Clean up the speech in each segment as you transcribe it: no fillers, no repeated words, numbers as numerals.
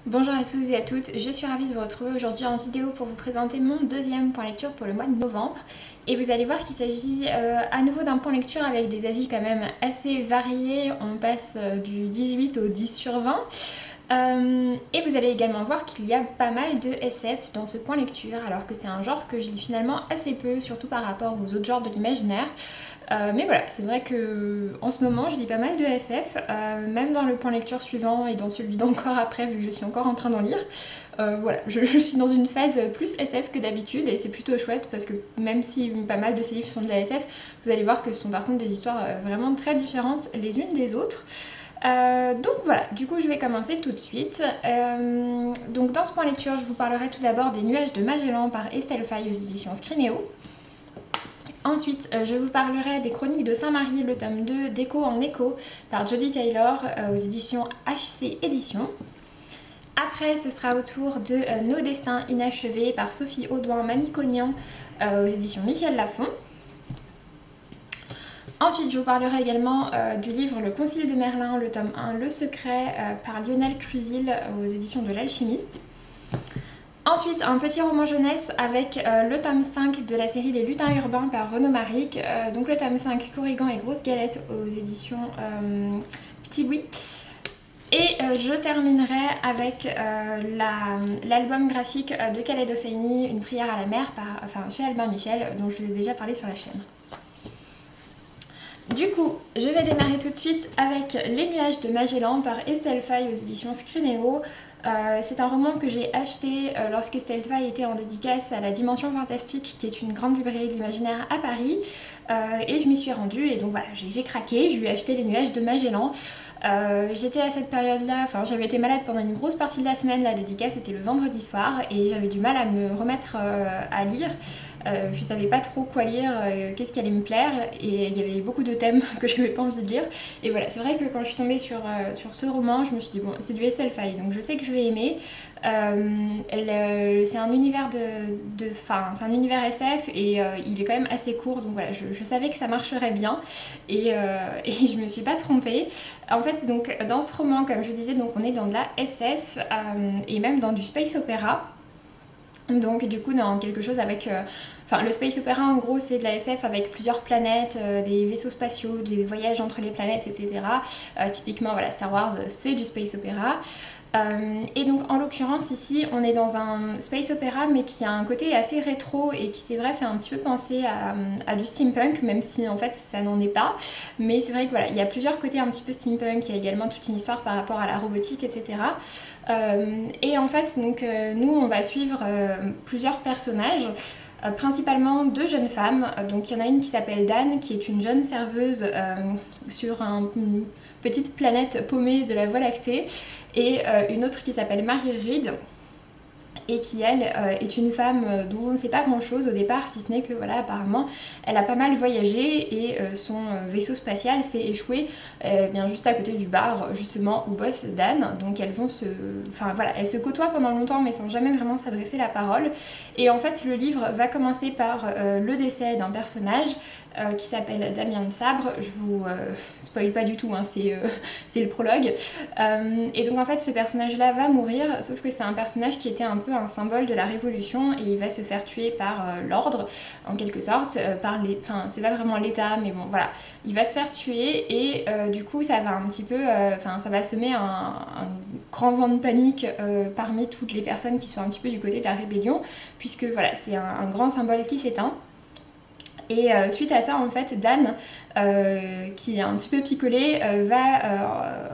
Bonjour à tous et à toutes, je suis ravie de vous retrouver aujourd'hui en vidéo pour vous présenter mon deuxième point lecture pour le mois de novembre. Et vous allez voir qu'il s'agit à nouveau d'un point lecture avec des avis quand même assez variés. On passe du 18 au 10 sur 20. Et vous allez également voir qu'il y a pas mal de SF dans ce point lecture, alors que c'est un genre que je lis finalement assez peu, surtout par rapport aux autres genres de l'imaginaire. Mais voilà, c'est vrai que en ce moment je lis pas mal de SF, même dans le point lecture suivant et dans celui d'encore après, vu que je suis encore en train d'en lire. Voilà, je suis dans une phase plus SF que d'habitude et c'est plutôt chouette parce que même si pas mal de ces livres sont de la SF, vous allez voir que ce sont par contre des histoires vraiment très différentes les unes des autres. Donc voilà, du coup je vais commencer tout de suite. Donc dans ce point lecture, je vous parlerai tout d'abord des Nuages de Magellan par Estelle Faye aux éditions Scrinéo. Ensuite, je vous parlerai des Chroniques de Saint-Marie, le tome 2 d'Écho en Écho par Jody Taylor aux éditions HC Éditions. Après, ce sera au tour de Nos destins inachevés par Sophie Audouin-Mamie-Cognan aux éditions Michel Lafon. Ensuite, je vous parlerai également du livre Le Concile de Merlin, le tome 1, Le Secret par Lionel Crusil aux éditions de l'Alchimiste. Ensuite, un petit roman jeunesse avec le tome 5 de la série Les Lutins Urbains par Renaud Maric. Donc le tome 5, Corrigan et Grosse Galette aux éditions Petit Boui. Et je terminerai avec l'album graphique de Khaled Hosseini, Une prière à la mer, chez Albin Michel, dont je vous ai déjà parlé sur la chaîne. Du coup, je vais démarrer tout de suite avec Les Nuages de Magellan par Estelle Faye aux éditions Scrinéo. C'est un roman que j'ai acheté lorsqu'Estelle Faye était en dédicace à la Dimension Fantastique, qui est une grande librairie de l'imaginaire à Paris. Et je m'y suis rendue et donc voilà, j'ai craqué, je lui ai acheté Les Nuages de Magellan. J'étais à cette période-là, j'avais été malade pendant une grosse partie de la semaine, la dédicace était le vendredi soir et j'avais du mal à me remettre à lire. Je savais pas trop quoi lire, qu'est-ce qui allait me plaire et il y avait beaucoup de thèmes que je n'avais pas envie de lire. Et voilà, c'est vrai que quand je suis tombée sur ce roman, je me suis dit bon, c'est du Estelle Faye, donc je sais que je vais aimer. C'est un univers c'est un univers SF et il est quand même assez court, donc voilà, je savais que ça marcherait bien et je me suis pas trompée. En fait, donc dans ce roman, comme je disais, donc on est dans de la SF et même dans du space opéra. Donc du coup dans quelque chose avec... le space opéra en gros c'est de la SF avec plusieurs planètes, des vaisseaux spatiaux, des voyages entre les planètes, etc. Typiquement voilà, Star Wars c'est du space opéra. Et donc en l'occurrence ici on est dans un space opéra mais qui a un côté assez rétro et qui c'est vrai fait un petit peu penser à du steampunk, même si en fait ça n'en est pas, mais c'est vrai que voilà, il y a plusieurs côtés un petit peu steampunk, il y a également toute une histoire par rapport à la robotique, etc. Et en fait donc nous on va suivre plusieurs personnages, principalement deux jeunes femmes. Donc il y en a une qui s'appelle Dan, qui est une jeune serveuse sur une petite planète paumée de la Voie lactée, et une autre qui s'appelle Mary Reed et qui elle est une femme dont on ne sait pas grand chose au départ, si ce n'est que voilà, apparemment elle a pas mal voyagé et son vaisseau spatial s'est échoué bien juste à côté du bar justement où bosse Dan. Donc elles vont elles se côtoient pendant longtemps mais sans jamais vraiment s'adresser la parole. Et en fait le livre va commencer par le décès d'un personnage qui s'appelle Damien de Sabre. Je vous spoil pas du tout, hein, c'est le prologue. Et donc en fait ce personnage là va mourir, sauf que c'est un personnage qui était un peu un symbole de la révolution et il va se faire tuer par l'ordre en quelque sorte, c'est pas vraiment l'état mais bon voilà, il va se faire tuer et du coup ça va un petit peu, ça va semer un grand vent de panique parmi toutes les personnes qui sont un petit peu du côté de la rébellion, puisque voilà c'est un grand symbole qui s'éteint. Et suite à ça, en fait, Dan, qui est un petit peu picolé, va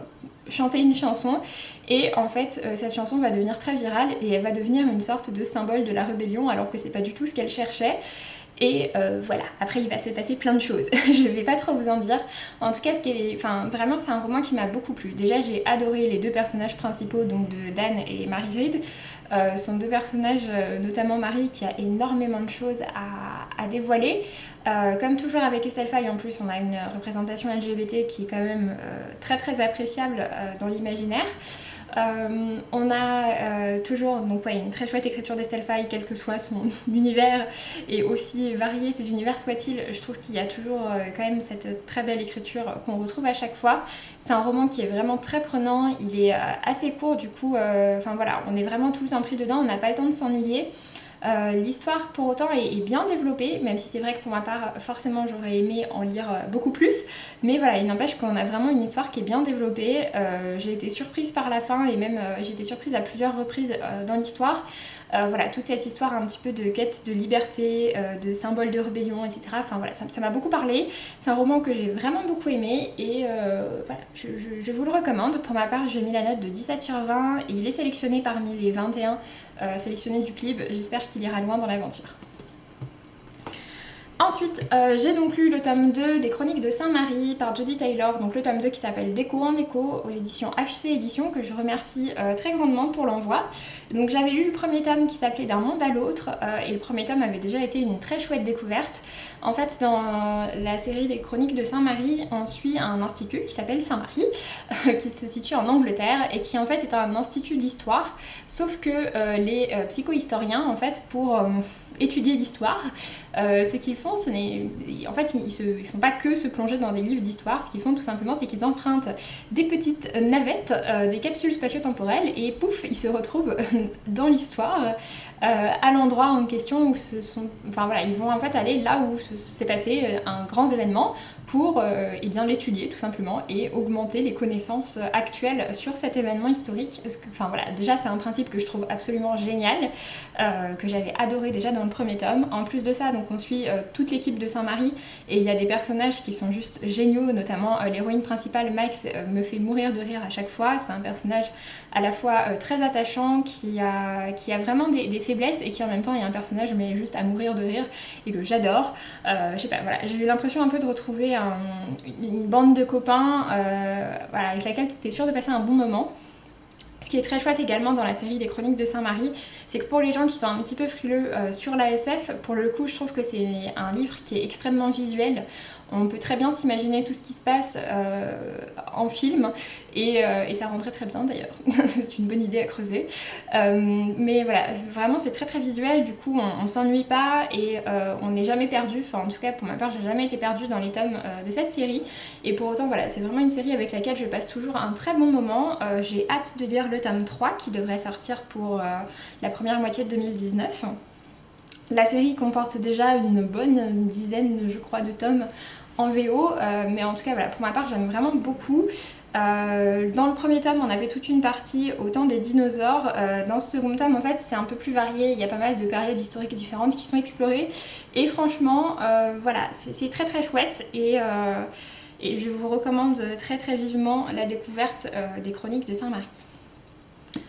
chanter une chanson. Et en fait, cette chanson va devenir très virale et elle va devenir une sorte de symbole de la rébellion, alors que c'est pas du tout ce qu'elle cherchait. Et voilà, après il va se passer plein de choses, je vais pas trop vous en dire. En tout cas, vraiment c'est un roman qui m'a beaucoup plu. Déjà j'ai adoré les deux personnages principaux, donc de Dan et Mary Reed. Ce sont deux personnages, notamment Marie, qui a énormément de choses à dévoiler. Comme toujours avec Estelle Faye, en plus on a une représentation LGBT qui est quand même très très appréciable dans l'imaginaire. On a toujours donc, ouais, une très chouette écriture d'Estelle Faye, quel que soit son univers, et aussi varié ces univers soient-ils, je trouve qu'il y a toujours quand même cette très belle écriture qu'on retrouve à chaque fois. C'est un roman qui est vraiment très prenant, il est assez court du coup, enfin voilà, on est vraiment tout le temps pris dedans, on n'a pas le temps de s'ennuyer. L'histoire pour autant est bien développée, même si c'est vrai que pour ma part forcément j'aurais aimé en lire beaucoup plus, mais voilà, il n'empêche qu'on a vraiment une histoire qui est bien développée. J'ai été surprise par la fin et même j'ai été surprise à plusieurs reprises dans l'histoire. Voilà, toute cette histoire un petit peu de quête de liberté, de symbole de rébellion, etc. Enfin voilà, ça m'a beaucoup parlé. C'est un roman que j'ai vraiment beaucoup aimé et voilà, je vous le recommande. Pour ma part, j'ai mis la note de 17 sur 20 et il est sélectionné parmi les 21 sélectionnés du PLIB. J'espère qu'il ira loin dans l'aventure. Ensuite, j'ai donc lu le tome 2 des Chroniques de Saint-Marie par Jodi Taylor, donc le tome 2 qui s'appelle Déco en déco aux éditions HC Éditions, que je remercie très grandement pour l'envoi. Donc j'avais lu le premier tome qui s'appelait D'un monde à l'autre, et le premier tome avait déjà été une très chouette découverte. En fait, dans la série des Chroniques de Saint-Marie, on suit un institut qui s'appelle Saint-Marie, qui se situe en Angleterre, et qui en fait est un institut d'histoire, sauf que les psychohistoriens, en fait, pour étudier l'histoire, ce qu'ils font, en fait, ils font pas que se plonger dans des livres d'histoire. Ce qu'ils font tout simplement, c'est qu'ils empruntent des petites navettes, des capsules spatio-temporelles, et pouf, ils se retrouvent dans l'histoire, à l'endroit en question où enfin voilà, ils vont en fait aller là où s'est passé un grand événement pour eh bien l'étudier tout simplement et augmenter les connaissances actuelles sur cet événement historique. Enfin voilà, déjà c'est un principe que je trouve absolument génial, que j'avais adoré déjà dans le premier tome. En plus de ça, donc on suit toute l'équipe de Saint-Marie et il y a des personnages qui sont juste géniaux, notamment l'héroïne principale Max me fait mourir de rire à chaque fois. C'est un personnage à la fois très attachant, qui a vraiment des faiblesses et qui en même temps est un personnage mais juste à mourir de rire et que j'adore. Je sais pas, voilà, j'ai eu l'impression un peu de retrouver une bande de copains voilà, avec laquelle tu es sûr de passer un bon moment. Ce qui est très chouette également dans la série des Chroniques de Saint-Marie, c'est que pour les gens qui sont un petit peu frileux sur la SF, pour le coup je trouve que c'est un livre qui est extrêmement visuel. On peut très bien s'imaginer tout ce qui se passe en film et ça rendrait très bien d'ailleurs. C'est une bonne idée à creuser. Mais voilà, vraiment c'est très très visuel, du coup on s'ennuie pas et on n'est jamais perdu. Enfin en tout cas pour ma part j'ai jamais été perdue dans les tomes de cette série. Et pour autant voilà, c'est vraiment une série avec laquelle je passe toujours un très bon moment. J'ai hâte de lire le tome 3 qui devrait sortir pour la première moitié de 2019. La série comporte déjà une bonne dizaine, je crois, de tomes en VO, mais en tout cas, voilà, pour ma part, j'aime vraiment beaucoup. Dans le premier tome, on avait toute une partie au temps des dinosaures. Dans ce second tome, en fait, c'est un peu plus varié. Il y a pas mal de périodes historiques différentes qui sont explorées. Et franchement, voilà, c'est très très chouette. Et je vous recommande très très vivement la découverte des Chroniques de Saint-Marie.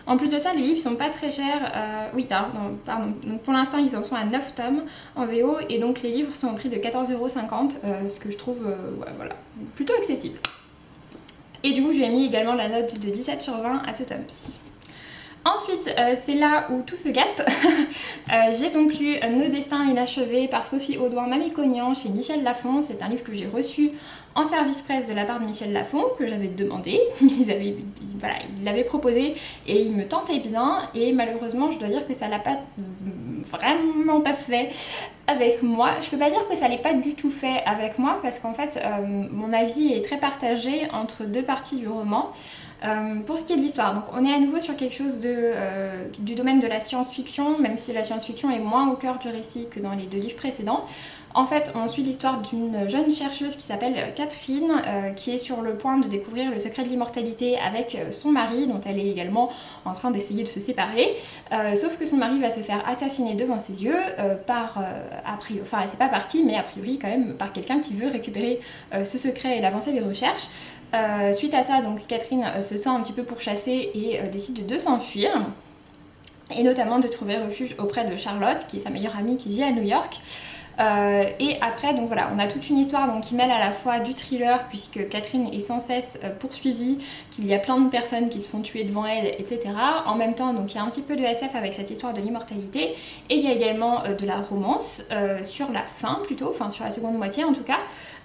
En plus de ça, les livres sont pas très chers. Oui, pardon. Donc pour l'instant, ils en sont à 9 tomes en VO et donc les livres sont au prix de 14,50 €, ce que je trouve ouais, voilà, plutôt accessible. Et du coup, je lui ai mis également la note de 17 sur 20 à ce tome-ci. Ensuite, c'est là où tout se gâte. J'ai donc lu Nos destins inachevés par Sophie Audouin-Mamie Cognan chez Michel Lafon. C'est un livre que j'ai reçu en service presse de la part de Michel Lafon, que j'avais demandé. Voilà, il l'avait proposé et il me tentait bien. Et malheureusement, je dois dire que ça l'a pas vraiment pas fait avec moi. Je peux pas dire que ça l'ait pas du tout fait avec moi parce qu'en fait, mon avis est très partagé entre deux parties du roman. Pour ce qui est de l'histoire, donc on est à nouveau sur quelque chose du domaine de la science-fiction, même si la science-fiction est moins au cœur du récit que dans les deux livres précédents. En fait, on suit l'histoire d'une jeune chercheuse qui s'appelle Catherine, qui est sur le point de découvrir le secret de l'immortalité avec son mari, dont elle est également en train d'essayer de se séparer. Sauf que son mari va se faire assassiner devant ses yeux par, enfin elle sait pas par qui, mais a priori quand même par quelqu'un qui veut récupérer ce secret et l'avancée des recherches. Suite à ça, donc Catherine se sent un petit peu pourchassée et décide de s'enfuir. Et notamment de trouver refuge auprès de Charlotte, qui est sa meilleure amie qui vit à New York. Et après, donc voilà, on a toute une histoire donc, qui mêle à la fois du thriller, puisque Catherine est sans cesse poursuivie, qu'il y a plein de personnes qui se font tuer devant elle, etc. En même temps, donc il y a un petit peu de SF avec cette histoire de l'immortalité, et il y a également de la romance sur la fin plutôt, enfin sur la seconde moitié en tout cas.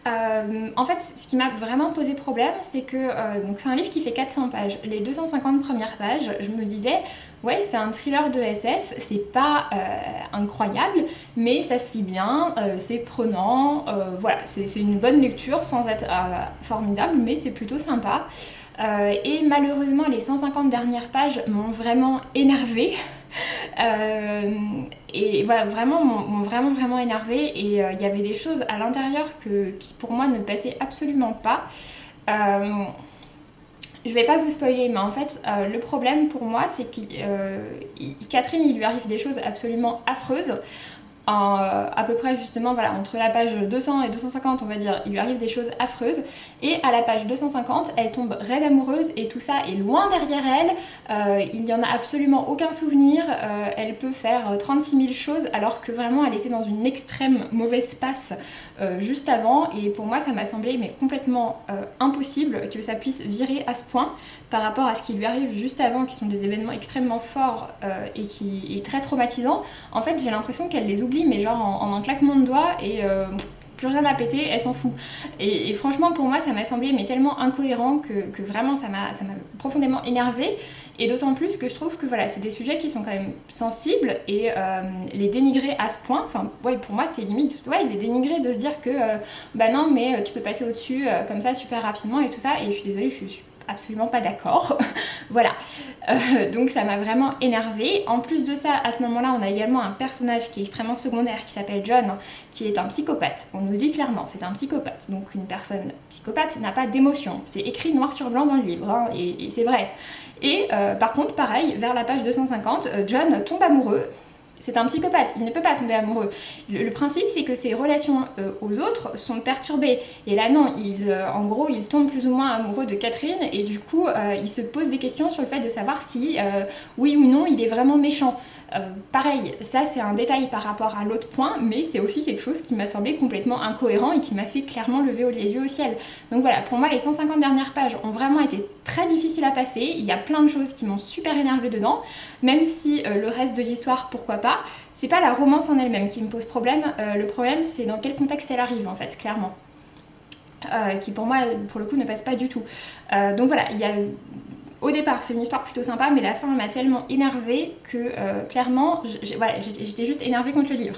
En fait, ce qui m'a vraiment posé problème, c'est que donc c'est un livre qui fait 400 pages. Les 250 premières pages, je me disais, ouais, c'est un thriller de SF, c'est pas incroyable, mais ça se lit bien, c'est prenant, voilà, c'est une bonne lecture sans être formidable, mais c'est plutôt sympa. Et malheureusement, les 150 dernières pages m'ont vraiment énervée. Et voilà, vraiment m'ont vraiment énervée, et il y avait des choses à l'intérieur qui pour moi ne passaient absolument pas. Je vais pas vous spoiler, mais en fait le problème pour moi c'est que Catherine, il lui arrive des choses absolument affreuses. À peu près justement voilà, entre la page 200 et 250 on va dire, il lui arrive des choses affreuses, et à la page 250 elle tombe raide amoureuse et tout ça est loin derrière elle, il n'y en a absolument aucun souvenir, elle peut faire 36 000 choses alors que vraiment elle était dans une extrême mauvaise passe juste avant, et pour moi ça m'a semblé mais complètement impossible que ça puisse virer à ce point par rapport à ce qui lui arrive juste avant, qui sont des événements extrêmement forts et qui est très traumatisant. En fait j'ai l'impression qu'elle les oublie, mais genre en un claquement de doigts, et plus rien à péter, elle s'en fout. Et franchement pour moi ça m'a semblé mais tellement incohérent que vraiment ça m'a profondément énervée. Et d'autant plus que je trouve que voilà, c'est des sujets qui sont quand même sensibles, et les dénigrer à ce point, enfin ouais, pour moi c'est limite, ouais, les dénigrer, de se dire que bah non mais tu peux passer au-dessus comme ça super rapidement et tout ça, et je suis désolée, je suis absolument pas d'accord. Voilà, donc ça m'a vraiment énervée. En plus de ça, à ce moment-là, on a également un personnage qui est extrêmement secondaire, qui s'appelle John, qui est un psychopathe. On nous dit clairement, c'est un psychopathe. Donc une personne psychopathe n'a pas d'émotion. C'est écrit noir sur blanc dans le livre, hein, et c'est vrai. Et par contre, pareil, vers la page 250, John tombe amoureux. C'est un psychopathe, il ne peut pas tomber amoureux. Le principe, c'est que ses relations aux autres sont perturbées. Et là, non, en gros, il tombe plus ou moins amoureux de Catherine, et du coup, il se pose des questions sur le fait de savoir si, oui ou non, il est vraiment méchant. Pareil, ça c'est un détail par rapport à l'autre point, mais c'est aussi quelque chose qui m'a semblé complètement incohérent et qui m'a fait clairement lever les yeux au ciel. Donc voilà, pour moi les 150 dernières pages ont vraiment été très difficiles à passer, il y a plein de choses qui m'ont super énervée dedans, même si le reste de l'histoire, pourquoi pas. C'est pas la romance en elle-même qui me pose problème, le problème c'est dans quel contexte elle arrive en fait, clairement. Qui pour moi, pour le coup, ne passe pas du tout. Donc voilà, il y a... Au départ, c'est une histoire plutôt sympa, mais la fin m'a tellement énervée que clairement, voilà, j'étais juste énervée contre le livre.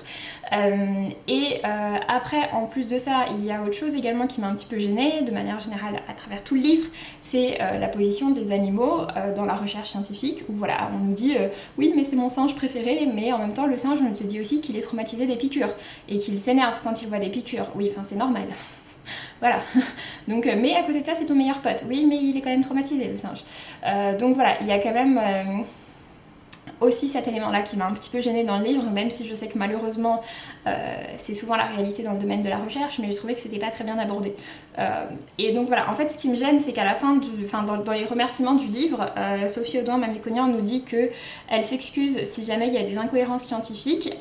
Après, en plus de ça, il y a autre chose également qui m'a un petit peu gênée, de manière générale, à travers tout le livre, c'est la position des animaux dans la recherche scientifique, où voilà, on nous dit oui, mais c'est mon singe préféré, mais en même temps, le singe, on te dit aussi qu'il est traumatisé des piqûres, et qu'il s'énerve quand il voit des piqûres. Oui, enfin, c'est normal. Voilà, donc, mais à côté de ça c'est ton meilleur pote, oui mais il est quand même traumatisé le singe. Donc voilà, il y a quand même aussi cet élément là qui m'a un petit peu gênée dans le livre, même si je sais que malheureusement c'est souvent la réalité dans le domaine de la recherche, mais je trouvais que c'était pas très bien abordé. Et donc voilà, en fait ce qui me gêne c'est qu'à la fin, dans les remerciements du livre, Sophie Audouin-Mamikonian nous dit qu'elle s'excuse si jamais il y a des incohérences scientifiques,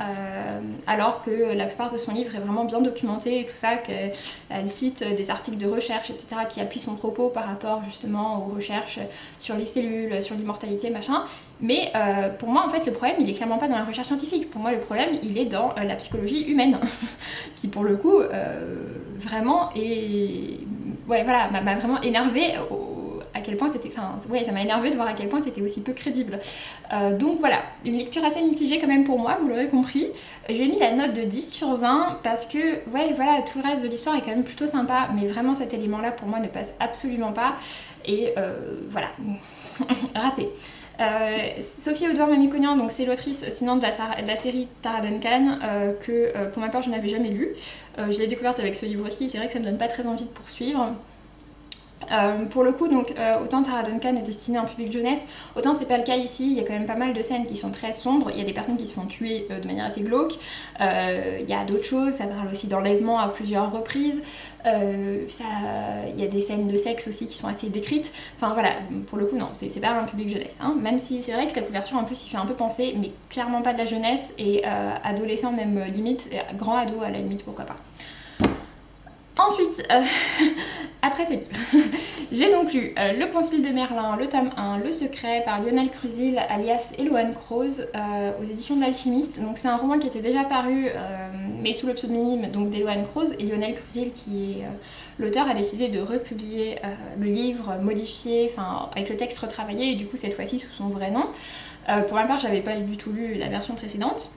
alors que la plupart de son livre est vraiment bien documenté et tout ça, qu'elle cite des articles de recherche, etc., qui appuient son propos par rapport justement aux recherches sur les cellules, sur l'immortalité, machin. Mais pour moi en fait le problème il est clairement pas dans la recherche scientifique, pour moi le problème il est dans la psychologie humaine qui pour le coup vraiment ouais voilà, m'a vraiment énervée à quel point c'était, enfin ouais, ça m'a énervé de voir à quel point c'était aussi peu crédible. Donc voilà, une lecture assez mitigée quand même pour moi, vous l'aurez compris. Je lui ai mis la note de 10 sur 20 parce que ouais voilà, tout le reste de l'histoire est quand même plutôt sympa, mais vraiment cet élément là pour moi ne passe absolument pas, et voilà, raté. Sophie Audouin-Mamikonian, donc c'est l'autrice sinon de la série Tara Duncan, que pour ma part je n'avais jamais lu. Je l'ai découverte avec ce livre aussi, c'est vrai que ça me donne pas très envie de poursuivre. Pour le coup, donc, autant Tara Duncan est destinée à un public jeunesse, autant c'est pas le cas ici. Il y a quand même pas mal de scènes qui sont très sombres, il y a des personnes qui se font tuer de manière assez glauque, il y a d'autres choses, ça parle aussi d'enlèvement à plusieurs reprises, il y a des scènes de sexe aussi qui sont assez décrites, enfin voilà, pour le coup non, c'est pas un public jeunesse, hein. Même si c'est vrai que la couverture en plus il fait un peu penser, mais clairement pas de la jeunesse, et adolescent même limite, grand ado à la limite, pourquoi pas. Ensuite, après ce livre, j'ai donc lu Le Concile de Merlin, le tome 1, Le Secret par Lionel Crusil alias Eloane Kroos aux éditions de l'Alchimiste. Donc c'est un roman qui était déjà paru mais sous le pseudonyme d'Eloane Kroos, et Lionel Crusil qui est l'auteur a décidé de republier le livre modifié, enfin avec le texte retravaillé et du coup cette fois-ci sous son vrai nom. Pour ma part j'avais pas du tout lu la version précédente.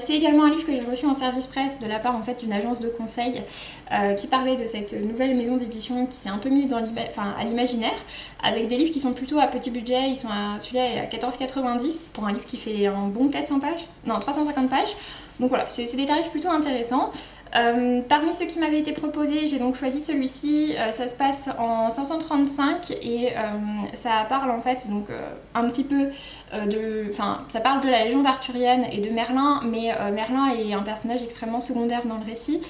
C'est également un livre que j'ai reçu en service presse de la part en fait d'une agence de conseil qui parlait de cette nouvelle maison d'édition qui s'est un peu mise à l'imaginaire, avec des livres qui sont plutôt à petit budget. Celui-là est à 14,90 pour un livre qui fait un bon 400 pages, non 350 pages. Donc voilà, c'est des tarifs plutôt intéressants. Parmi ceux qui m'avaient été proposés, j'ai donc choisi celui-ci. Ça se passe en 535 et ça parle en fait donc un petit peu ça parle de la légende arthurienne et de Merlin, mais Merlin est un personnage extrêmement secondaire dans le récit.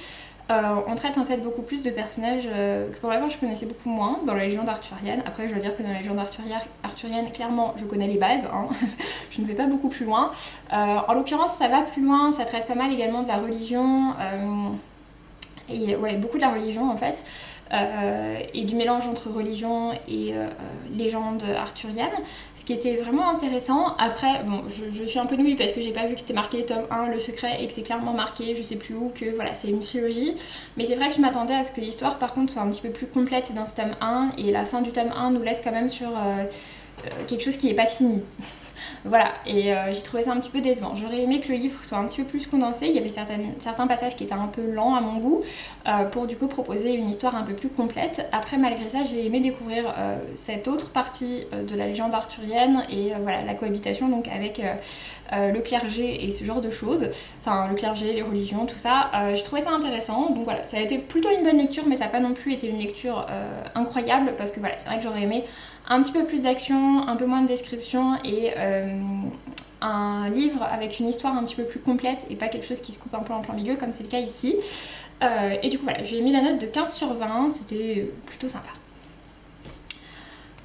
On traite en fait beaucoup plus de personnages que pour la part je connaissais beaucoup moins dans la légende arthurienne. Après je dois dire que dans la légende arthurienne clairement je connais les bases, hein. Je ne vais pas beaucoup plus loin. En l'occurrence ça va plus loin, ça traite pas mal également de la religion, et ouais, beaucoup de la religion en fait. Et du mélange entre religion et légende arthurienne, ce qui était vraiment intéressant. Après, bon, je suis un peu nouille parce que j'ai pas vu que c'était marqué tome 1, Le Secret, et que c'est clairement marqué, je sais plus où, que voilà, c'est une trilogie. Mais c'est vrai que je m'attendais à ce que l'histoire par contre soit un petit peu plus complète dans ce tome 1, et la fin du tome 1 nous laisse quand même sur quelque chose qui n'est pas fini. Voilà, et j'ai trouvé ça un petit peu décevant. J'aurais aimé que le livre soit un petit peu plus condensé. Il y avait certains passages qui étaient un peu lents à mon goût, pour du coup proposer une histoire un peu plus complète. Après, malgré ça, j'ai aimé découvrir cette autre partie de la légende arthurienne et voilà, la cohabitation donc avec le clergé et ce genre de choses. Enfin, le clergé, les religions, tout ça. J'ai trouvé ça intéressant. Donc voilà, ça a été plutôt une bonne lecture, mais ça n'a pas non plus été une lecture incroyable, parce que voilà, c'est vrai que j'aurais aimé un petit peu plus d'action, un peu moins de description et un livre avec une histoire un petit peu plus complète et pas quelque chose qui se coupe un peu en plein milieu comme c'est le cas ici. Et du coup voilà, j'ai mis la note de 15 sur 20, c'était plutôt sympa.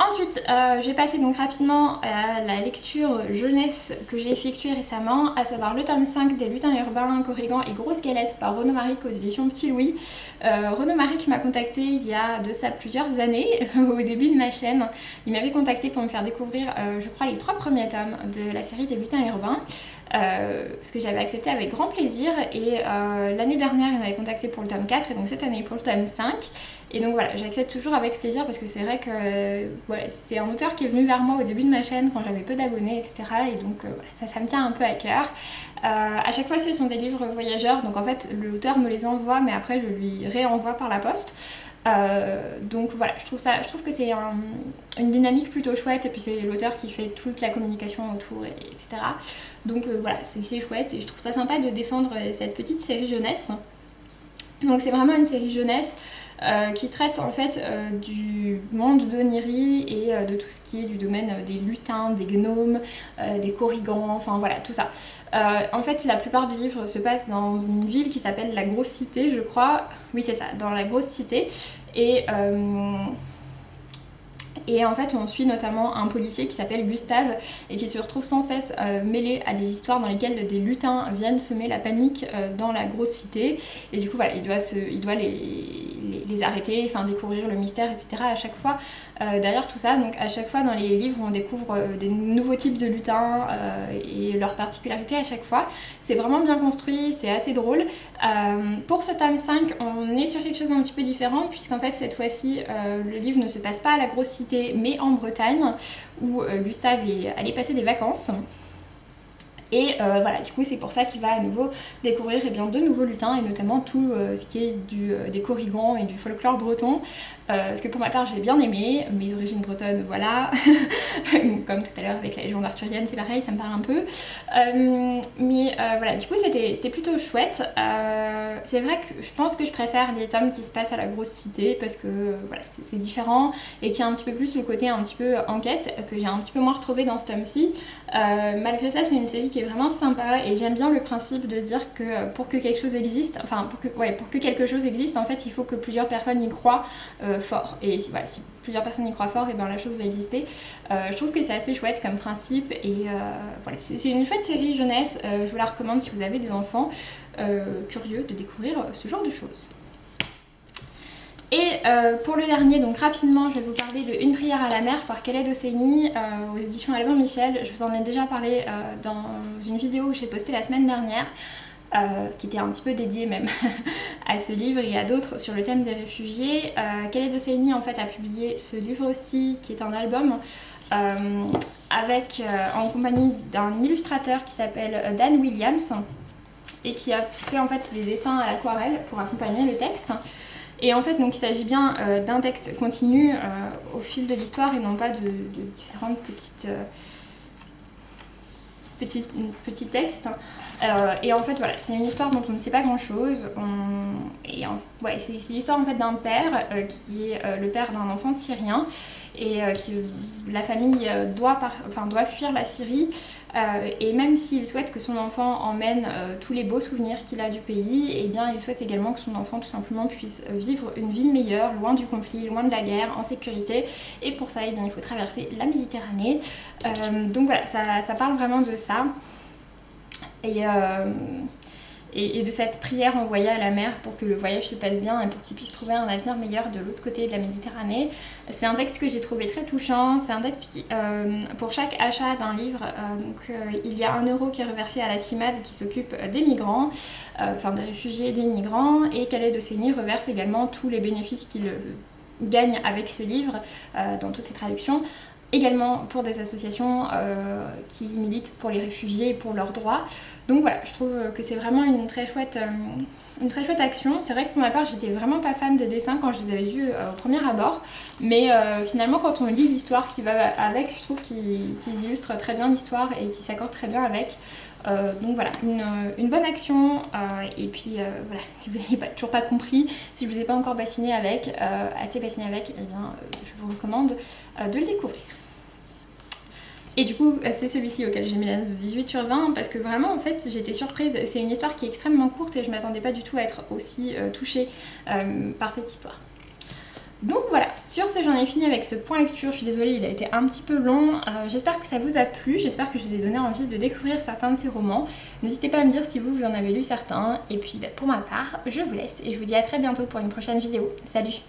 Ensuite, je vais passer donc rapidement à la lecture jeunesse que j'ai effectuée récemment, à savoir le tome 5 des Lutins urbains, Corrigan et Grosse Galette par Renaud Maric aux éditions Petit Louis. Renaud Maric m'a contacté il y a de ça plusieurs années, au début de ma chaîne. Il m'avait contacté pour me faire découvrir, je crois, les 3 premiers tomes de la série des Lutins urbains. Ce que j'avais accepté avec grand plaisir, et l'année dernière il m'avait contacté pour le tome 4 et donc cette année pour le tome 5. Et donc voilà, j'accepte toujours avec plaisir parce que c'est vrai que voilà, c'est un auteur qui est venu vers moi au début de ma chaîne quand j'avais peu d'abonnés, etc. Et donc voilà, ça me tient un peu à cœur. À chaque fois ce sont des livres voyageurs, donc en fait l'auteur me les envoie mais après je lui réenvoie par la poste. Donc voilà, je trouve que c'est une dynamique plutôt chouette, et puis c'est l'auteur qui fait toute la communication autour, etc. Donc voilà, c'est chouette et je trouve ça sympa de défendre cette petite série jeunesse. Donc c'est vraiment une série jeunesse qui traite en fait du monde d'Onyrie et de tout ce qui est du domaine des lutins, des gnomes, des corrigans, enfin voilà tout ça. En fait la plupart des livres se passent dans une ville qui s'appelle la Grosse Cité, je crois. Oui c'est ça, dans la Grosse Cité. Et en fait on suit notamment un policier qui s'appelle Gustave et qui se retrouve sans cesse mêlé à des histoires dans lesquelles des lutins viennent semer la panique dans la Grosse Cité, et du coup voilà, il doit les arrêter, enfin découvrir le mystère, etc. à chaque fois derrière tout ça. Donc à chaque fois dans les livres on découvre des nouveaux types de lutins et leurs particularités à chaque fois. C'est vraiment bien construit, c'est assez drôle. Pour ce tome 5 on est sur quelque chose d'un petit peu différent, puisqu'en fait cette fois-ci le livre ne se passe pas à la Grosse Cité mais en Bretagne, où Gustave est allé passer des vacances. Et voilà, du coup c'est pour ça qu'il va à nouveau découvrir de nouveaux lutins, et notamment tout ce qui est des corrigans et du folklore breton. Parce que pour ma part j'ai bien aimé, mes origines bretonnes, voilà. Comme tout à l'heure avec la légende arthurienne, c'est pareil, ça me parle un peu. Voilà, du coup c'était plutôt chouette. C'est vrai que je pense que je préfère les tomes qui se passent à la Grosse Cité, parce que voilà, c'est différent, et qu'il y a un petit peu plus le côté un petit peu enquête, que j'ai un petit peu moins retrouvé dans ce tome-ci. Malgré ça c'est une série qui est vraiment sympa, et j'aime bien le principe de se dire que pour que quelque chose existe, enfin pour que quelque chose existe, en fait il faut que plusieurs personnes y croient fort, et si plusieurs personnes y croient fort, et bien la chose va exister. Je trouve que c'est assez chouette comme principe, et voilà, c'est une chouette série jeunesse. Je vous la recommande si vous avez des enfants curieux de découvrir ce genre de choses. Et pour le dernier, donc rapidement, je vais vous parler de Une prière à la mer par Khaled Hosseini aux éditions Albin Michel. Je vous en ai déjà parlé dans une vidéo que j'ai postée la semaine dernière, qui était un petit peu dédiée même à ce livre et à d'autres sur le thème des réfugiés. Khaled Hosseini en fait a publié ce livre aussi, qui est un album en compagnie d'un illustrateur qui s'appelle Dan Williams et qui a fait en fait des dessins à l'aquarelle pour accompagner le texte. Et en fait, donc, il s'agit bien d'un texte continu au fil de l'histoire et non pas de différentes petits textes. Et en fait, voilà, c'est une histoire dont on ne sait pas grand-chose. Ouais, c'est l'histoire en fait d'un père qui est le père d'un enfant syrien et la famille doit fuir la Syrie. Et même s'il souhaite que son enfant emmène tous les beaux souvenirs qu'il a du pays, et bien il souhaite également que son enfant tout simplement puisse vivre une vie meilleure, loin du conflit, loin de la guerre, en sécurité. Et pour ça, eh bien, il faut traverser la Méditerranée. Donc voilà, ça parle vraiment de ça. Et de cette prière envoyée à la mer pour que le voyage se passe bien et pour qu'il puisse trouver un avenir meilleur de l'autre côté de la Méditerranée. C'est un texte que j'ai trouvé très touchant, c'est un texte qui, pour chaque achat d'un livre, il y a 1 € qui est reversé à la CIMAD qui s'occupe des migrants, des réfugiés et des migrants, et Khaled Hosseini reverse également tous les bénéfices qu'il gagne avec ce livre dans toutes ses traductions. Également pour des associations qui militent pour les réfugiés et pour leurs droits. Donc voilà, je trouve que c'est vraiment une très chouette action. C'est vrai que pour ma part, j'étais vraiment pas fan des dessins quand je les avais vus au premier abord. Mais finalement, quand on lit l'histoire qui va avec, je trouve qu'ils illustrent très bien l'histoire et qu'ils s'accordent très bien avec. Donc voilà, une bonne action. Et puis voilà, si vous n'avez toujours pas compris, si je vous ai pas encore assez bassiné avec, eh bien, je vous recommande de le découvrir. Et du coup, c'est celui-ci auquel j'ai mis la note de 18 sur 20 parce que vraiment, en fait, j'étais surprise. C'est une histoire qui est extrêmement courte et je m'attendais pas du tout à être aussi touchée par cette histoire. Donc voilà, sur ce, j'en ai fini avec ce point lecture. Je suis désolée, il a été un petit peu long. J'espère que ça vous a plu, j'espère que je vous ai donné envie de découvrir certains de ces romans. N'hésitez pas à me dire si vous en avez lu certains. Et puis, pour ma part, je vous laisse et je vous dis à très bientôt pour une prochaine vidéo. Salut!